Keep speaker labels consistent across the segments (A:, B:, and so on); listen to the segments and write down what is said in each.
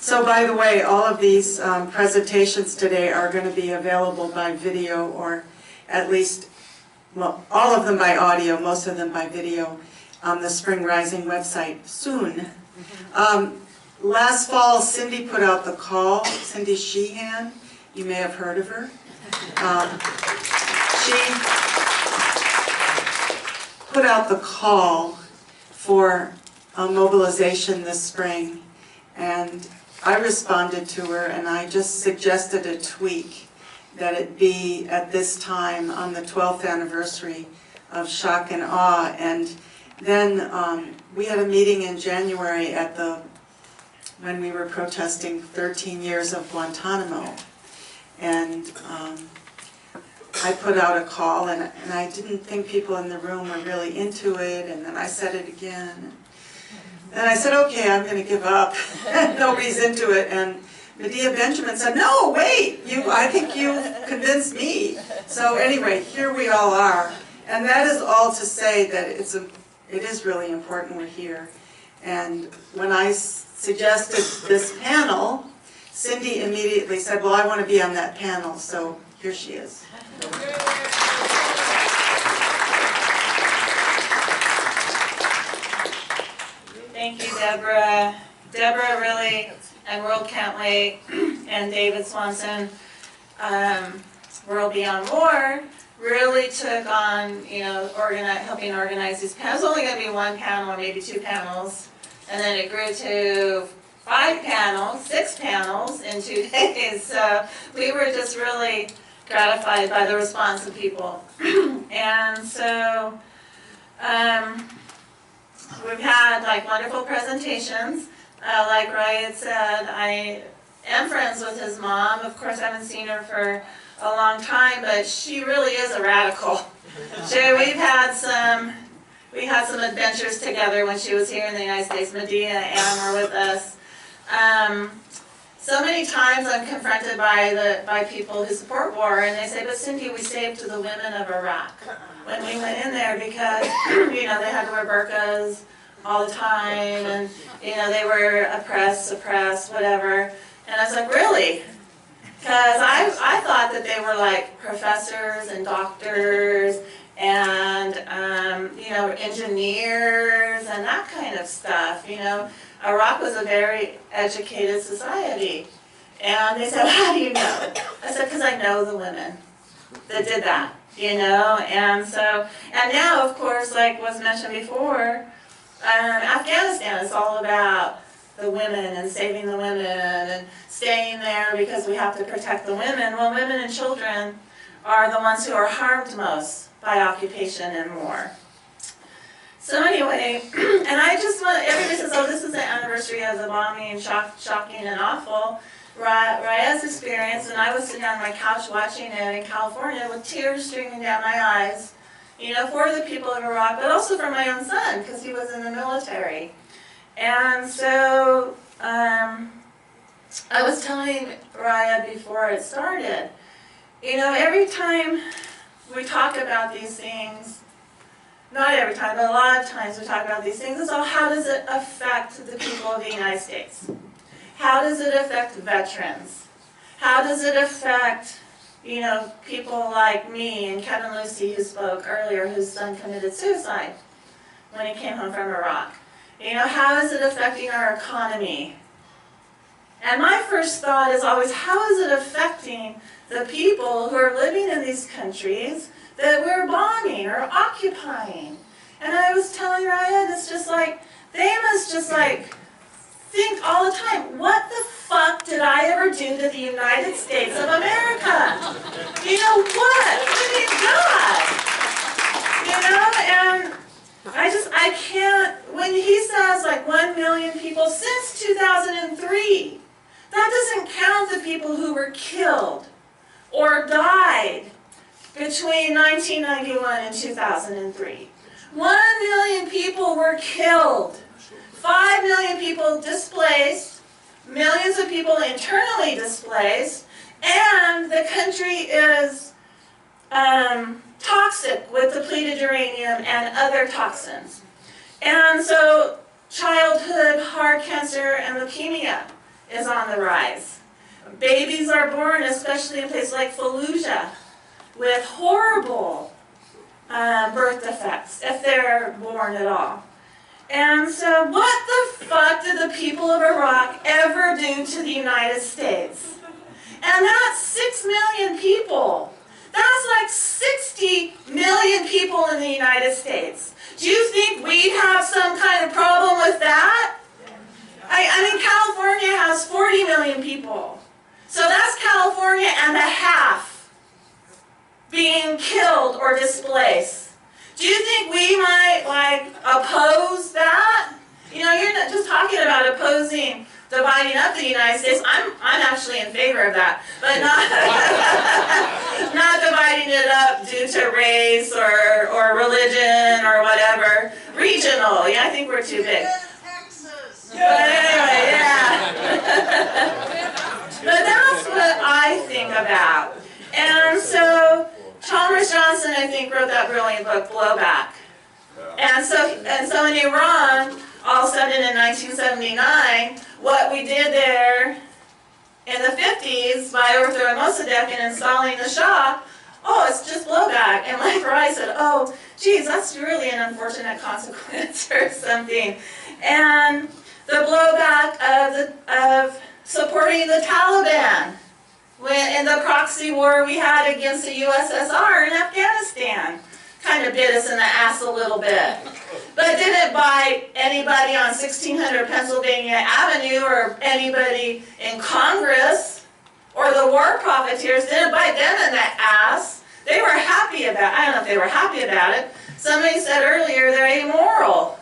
A: So by the way, all of these presentations today are going to be available by video, or at least, well, all of them by audio, most of them by video, on the Spring Rising website soon. Last fall, Cindy put out the call. Cindy Sheehan, you may have heard of her. She put out the call for mobilization this spring, and I responded to her, and I just suggested a tweak that it be at this time on the 12th anniversary of Shock and Awe. And then we had a meeting in January at when we were protesting 13 years of Guantanamo, and I put out a call, and I didn't think people in the room were really into it, and then I said it again. And I said, okay, I'm going to give up. Nobody's into it. And Medea Benjamin said, no, wait, I think you convinced me. So anyway, here we all are. And that is all to say that it is really important we're here. And when I suggested this panel, Cindy immediately said, well, I want to be on that panel. So here she is.
B: Thank you, Debra. Debra really, and World Can't Wait, and David Swanson, World Beyond War, really took on, helping organize these panels. It was only going to be one panel or maybe two panels, and then it grew to 5 panels, 6 panels in 2 days. So we were just really gratified by the response of people. And so we've had wonderful presentations. Like Ryan said, I am friends with his mom. Of course, I haven't seen her for a long time, but she really is a radical. We had some adventures together when she was here in the United States. Medea and Ann were with us. So many times I'm confronted by people who support war, and they say, but Cindy, we saved the women of Iraq when we went in there because, they had to wear burqas all the time, and, they were oppressed, suppressed, whatever. And I was like, really? Because I thought that they were like professors and doctors and, engineers and that kind of stuff, Iraq was a very educated society. And they said, well, how do you know? I said, because I know the women that did that, And now, of course, like was mentioned before, Afghanistan is all about the women and saving the women and staying there because we have to protect the women. Well, women and children are the ones who are harmed most by occupation and war. So anyway, and I just want, everybody says, oh, this is the anniversary of the bombing, shocking and awful. Raya's experience, and I was sitting on my couch watching it in California with tears streaming down my eyes, for the people of Iraq, but also for my own son, because he was in the military. And so I was telling Raya before it started, every time we talk about these things, not every time, but a lot of times we talk about these things, it's all how does it affect the people of the United States? How does it affect veterans? How does it affect, people like me and Kevin Lucy, who spoke earlier, whose son committed suicide when he came home from Iraq? How is it affecting our economy? And my first thought is always, how is it affecting the people who are living in these countries that we're bombing or occupying? And I was telling Ryan, it's just like, they must just think all the time, what the fuck did I ever do to the United States of America? What? I mean, God. And I can't, when he says 1 million people since 2003, that doesn't count the people who were killed or died between 1991 and 2003. 1 million people were killed. 5 million people displaced, millions of people internally displaced, and the country is toxic with depleted uranium and other toxins. And so childhood heart cancer and leukemia is on the rise. Babies are born, especially in places like Fallujah, with horrible birth defects, if they're born at all. And so what the fuck did the people of Iraq ever do to the United States? And that's 6 million people. That's like 60 million people in the United States. Do you think we'd have some kind of problem with that? I mean, California has 40 million people. So that's California and a half being killed or displaced. Do you think we might, like, oppose that? You know, you're not just talking about opposing dividing up the United States. I'm actually in favor of that, but not not dividing it up due to race or religion or whatever. Regional, yeah, I think we're too big. But anyway, yeah. But that's what I think about. And so Chalmers Johnson, I think, wrote that brilliant book, Blowback. And so in Iran, all of a sudden in 1979, what we did there in the 50s by overthrowing Mossadegh and installing the Shah, oh, it's just blowback. And like Rai said, oh, geez, that's really an unfortunate consequence or something. And the blowback of supporting the Taliban in the proxy war we had against the USSR in Afghanistan. Kind of bit us in the ass a little bit. But didn't bite anybody on 1600 Pennsylvania Avenue or anybody in Congress or the war profiteers. Didn't bite them in the ass. They were happy about it. I don't know if they were happy about it. Somebody said earlier they're amoral.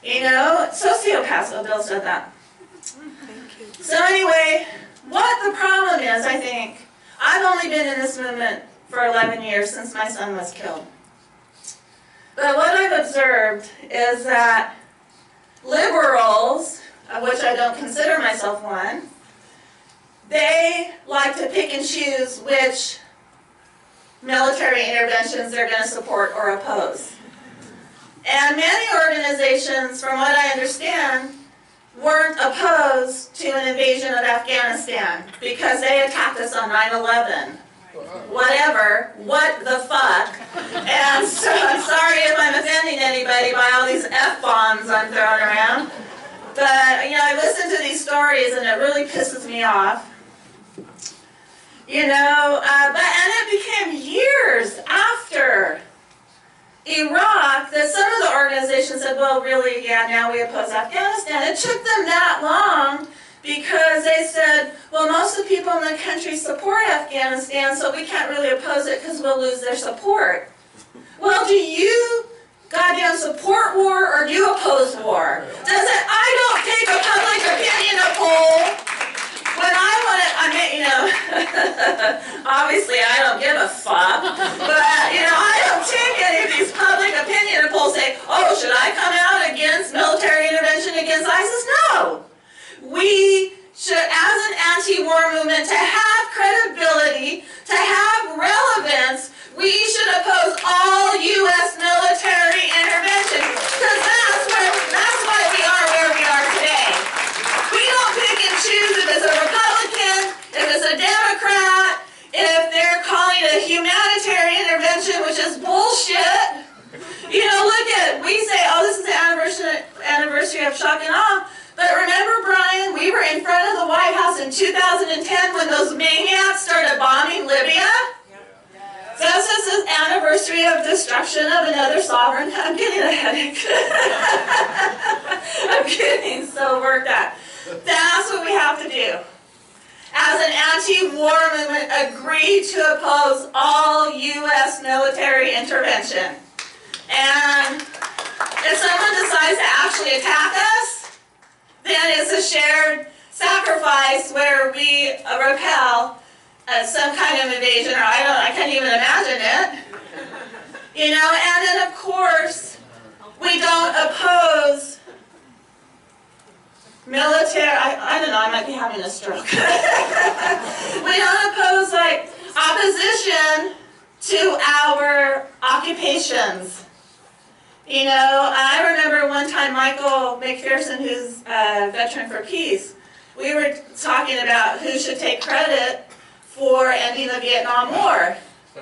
B: You know, sociopaths. Oh, Bill said that. So anyway, what the problem is, I think, I've only been in this movement for 11 years since my son was killed. But what I've observed is that liberals, of which I don't consider myself one, they like to pick and choose which military interventions they're going to support or oppose. And many organizations, from what I understand, weren't opposed to an invasion of Afghanistan because they attacked us on 9/11. Whatever, what the fuck. And so I'm sorry if I'm offending anybody by all these F-bombs I'm throwing around. But, you know, I listen to these stories and it really pisses me off. You know, and it became years after Iraq that some of the organizations said, well, really, yeah, now we oppose Afghanistan. It took them that long because they said, well, most of the people in the country support Afghanistan, so we can't really oppose it because we'll lose their support. Well, do you goddamn support war or do you oppose war? Does it? I don't take a public opinion poll when I want to, I mean, you know, obviously I don't give a fuck, but, you know, I don't take any of these public opinion polls saying, oh, should I come out against military intervention against ISIS? No. We should, as an anti-war movement, to have credibility, to have relevance, we should oppose all U.S. military intervention, because that's why we are where we are today. We don't pick and choose if it's a Republican, if it's a Democrat, if they're calling it a humanitarian intervention, which is bullshit. You know, look at, we say, oh, this is the anniversary of shock and awe. But remember, Brian, we were in front of the White House in 2010 when those maniacs started bombing Libya? This is the anniversary of destruction of another sovereign. I'm getting a headache. I'm getting so worked up. That's what we have to do. As an anti-war movement, agree to oppose all U.S. military intervention. And if someone decides to actually attack us, then it's a shared sacrifice where we repel some kind of invasion, or I can't even imagine it. You know, and then of course, we don't oppose military, I don't know, I might be having a stroke. We don't oppose, like, opposition to our occupations. You know, I remember one time Michael McPherson, who's a veteran for peace, we were talking about who should take credit for ending the Vietnam War.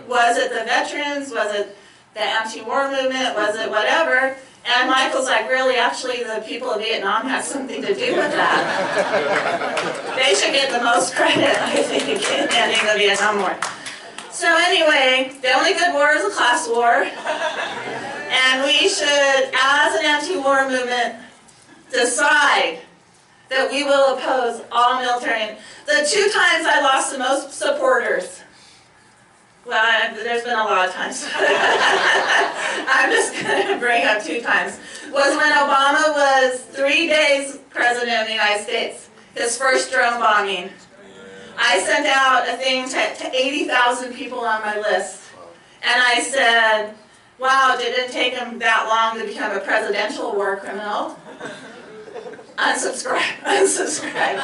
B: Was it the veterans? Was it the anti-war movement? Was it whatever? And Michael's like, really, actually, the people of Vietnam had something to do with that. They should get the most credit, I think, in ending the Vietnam War. So anyway, the only good war is a class war. And we should, as an anti-war movement, decide that we will oppose all military. The 2 times I lost the most supporters, well, there's been a lot of times. I'm just going to bring up 2 times. Was when Obama was 3 days president of the United States, his first drone bombing. I sent out a thing to 80,000 people on my list. And I said, wow, it didn't take him that long to become a presidential war criminal. Unsubscribe, unsubscribe.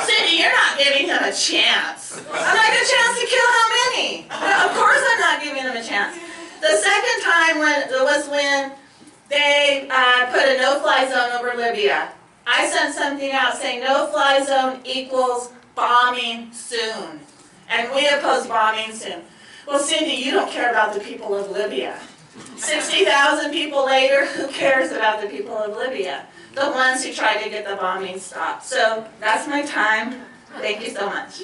B: Cindy, you're not giving him a chance. I'm not giving a chance to kill how many? Of course I'm not giving him a chance. The second time was when they put a no-fly zone over Libya. I sent something out saying no-fly zone equals bombing soon. And we oppose bombing soon. Well, Cindy, you don't care about the people of Libya. 60,000 people later, who cares about the people of Libya? The ones who tried to get the bombing stopped. So that's my time. Thank you so much.